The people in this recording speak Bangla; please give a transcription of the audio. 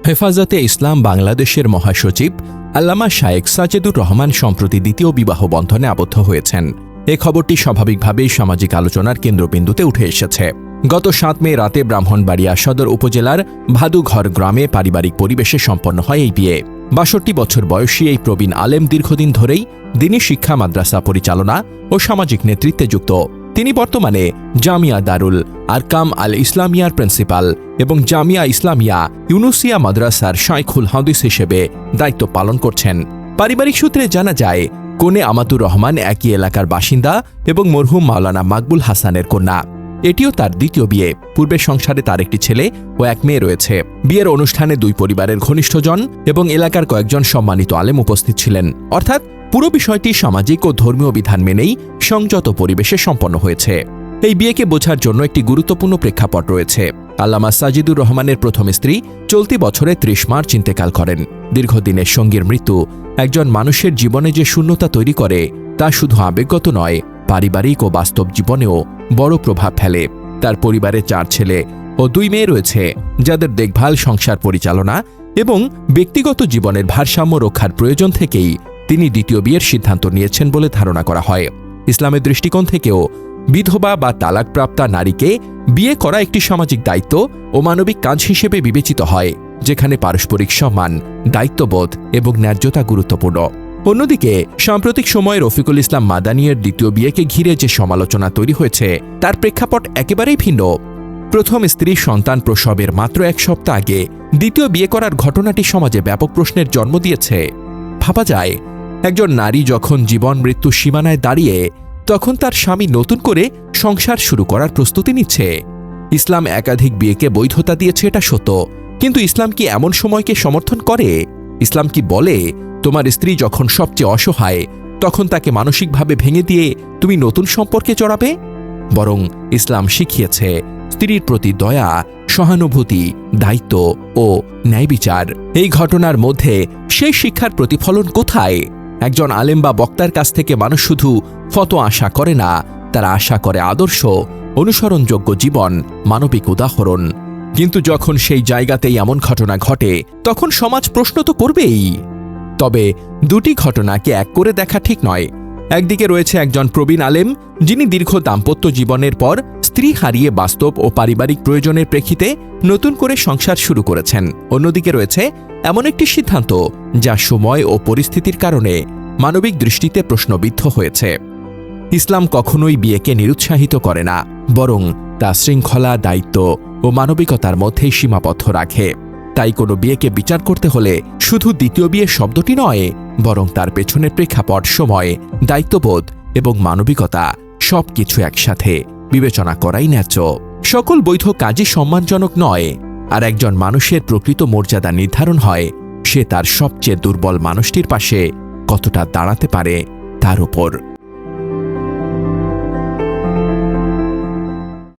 হেফাজতে ইসলাম বাংলাদেশের মহাসচিব আল্লামা শায়েখ সাজেদুর রহমান সম্প্রতি দ্বিতীয় বিবাহ বন্ধনে আবদ্ধ হয়েছেন। এ খবরটি স্বাভাবিকভাবেই সামাজিক আলোচনার কেন্দ্রবিন্দুতে উঠে এসেছে। গত ৭ মে রাতে ব্রাহ্মণবাড়িয়া সদর উপজেলার ভাদুঘর গ্রামে পারিবারিক পরিবেশে সম্পন্ন হয় এই বিয়ে। ৬২ বছর বয়সী এই প্রবীণ আলেম দীর্ঘদিন ধরেই দ্বীনি শিক্ষা মাদ্রাসা পরিচালনা ও সামাজিক নেতৃত্বে যুক্ত। তিনি বর্তমানে জামিয়া দারুল আরকাম আল ইসলামিয়ার প্রিন্সিপাল এবং জামিয়া ইসলামিয়া ইউনুসিয়া মাদ্রাসার শাইখুল হাদিস হিসেবে দায়িত্ব পালন করছেন। পারিবারিক সূত্রে জানা যায়, কনে আমাতুর রহমান একই এলাকার বাসিন্দা এবং মরহুম মাওলানা মাকবুল হাসানের কন্যা। এটিও তার দ্বিতীয় বিয়ে। পূর্বের সংসারে তার একটি ছেলে ও এক মেয়ে রয়েছে। বিয়ের অনুষ্ঠানে দুই পরিবারের ঘনিষ্ঠজন এবং এলাকার কয়েকজন সম্মানিত আলেম উপস্থিত ছিলেন। অর্থাৎ পুরো বিষয়টি সামাজিক ও ধর্মীয় বিধান মেনেই সংযত পরিবেশে সম্পন্ন হয়েছে। এই বিয়েকে বোঝার জন্য একটি গুরুত্বপূর্ণ প্রেক্ষাপট রয়েছে। আল্লামা সাজিদুর রহমানের প্রথম স্ত্রী চলতি বছরে ৩০ মার্চ ইন্তেকাল করেন। দীর্ঘদিনের সঙ্গীর মৃত্যু একজন মানুষের জীবনে যে শূন্যতা তৈরি করে তা শুধু আবেগগত নয়, পারিবারিক ও বাস্তব জীবনেও বড় প্রভাব ফেলে। তার পরিবারে ৪ ছেলে ও ২ মেয়ে রয়েছে, যাদের দেখভাল, সংসার পরিচালনা এবং ব্যক্তিগত জীবনের ভারসাম্য রক্ষার প্রয়োজন থেকেই তিনি দ্বিতীয় বিয়ের সিদ্ধান্ত নিয়েছেন বলে ধারণা করা হয়। ইসলামের দৃষ্টিকোণ থেকেও বিধবা বা তালাকপ্রাপ্তা নারীকে বিয়ে করা একটি সামাজিক দায়িত্ব ও মানবিক কাজ হিসেবে বিবেচিত হয়, যেখানে পারস্পরিক সম্মান, দায়িত্ববোধ এবং ন্যায্যতা গুরুত্বপূর্ণ। অন্যদিকে সাম্প্রতিক সময়ে রফিকুল ইসলাম মাদানিয়ের দ্বিতীয় বিয়েকে ঘিরে যে সমালোচনা তৈরি হয়েছে তার প্রেক্ষাপট একেবারেই ভিন্ন। প্রথম স্ত্রী সন্তান প্রসবের মাত্র ১ সপ্তাহ আগে দ্বিতীয় বিয়ে করার ঘটনাটি সমাজে ব্যাপক প্রশ্নের জন্ম দিয়েছে। ভাবা যায়, একজন নারী যখন জীবন মৃত্যু সীমানায় দাঁড়িয়ে, তখন তার স্বামী নতুন করে সংসার শুরু করার প্রস্তুতি নিচ্ছে। ইসলাম একাধিক বিয়েকে বৈধতা দিয়েছে, এটা সত্য, কিন্তু ইসলাম কি এমন সময়কে সমর্থন করে? ইসলাম কি বলে তোমার স্ত্রী যখন সবচেয়ে অসহায় তখন তাকে মানসিকভাবে ভেঙে দিয়ে তুমি নতুন সম্পর্কে জড়াবে? বরং ইসলাম শিখিয়েছে স্ত্রীর প্রতি দয়া, সহানুভূতি, দায়িত্ব ও ন্যায় বিচার। এই ঘটনার মধ্যে সেই শিক্ষার প্রতিফলন কোথায়? একজন আলেম বা বক্তার কাছ থেকে মানুষ শুধু ফতোয়া আশা করে না, তারা আশা করে আদর্শ, অনুসরণযোগ্য জীবন, মানবিক উদাহরণ। কিন্তু যখন সেই জায়গাতেই এমন ঘটনা ঘটে, তখন সমাজ প্রশ্ন তো করবেই। তবে দুটি ঘটনাকে এক করে দেখা ঠিক নয়। একদিকে রয়েছে একজন প্রবীণ আলেম, যিনি দীর্ঘ দাম্পত্য জীবনের পর স্ত্রী হারিয়ে বাস্তব ও পারিবারিক প্রয়োজনের প্রেক্ষিতে নতুন করে সংসার শুরু করেছেন। অন্যদিকে রয়েছে এমন একটি সিদ্ধান্ত যা সময় ও পরিস্থিতির কারণে মানবিক দৃষ্টিতে প্রশ্নবিদ্ধ হয়েছে। ইসলাম কখনোই বিয়েকে নিরুৎসাহিত করে না, বরং তা শৃঙ্খলা, দায়িত্ব ও মানবিকতার মধ্যেই সীমাবদ্ধ রাখে। তাই কোনো বিয়েকে বিচার করতে হলে শুধু দ্বিতীয় বিয়ে শব্দটি নয়, বরং তার পেছনের প্রেক্ষাপট, সময়, দায়িত্ববোধ এবং মানবিকতা সবকিছু একসাথে বিবেচনা করাই ন্যায্য। সকল বৈধ কাজই সম্মানজনক নয়, আর একজন মানুষের প্রকৃত মর্যাদা নির্ধারণ হয় সে তার সবচেয়ে দুর্বল মানুষটির পাশে কতটা দাঁড়াতে পারে তার উপর।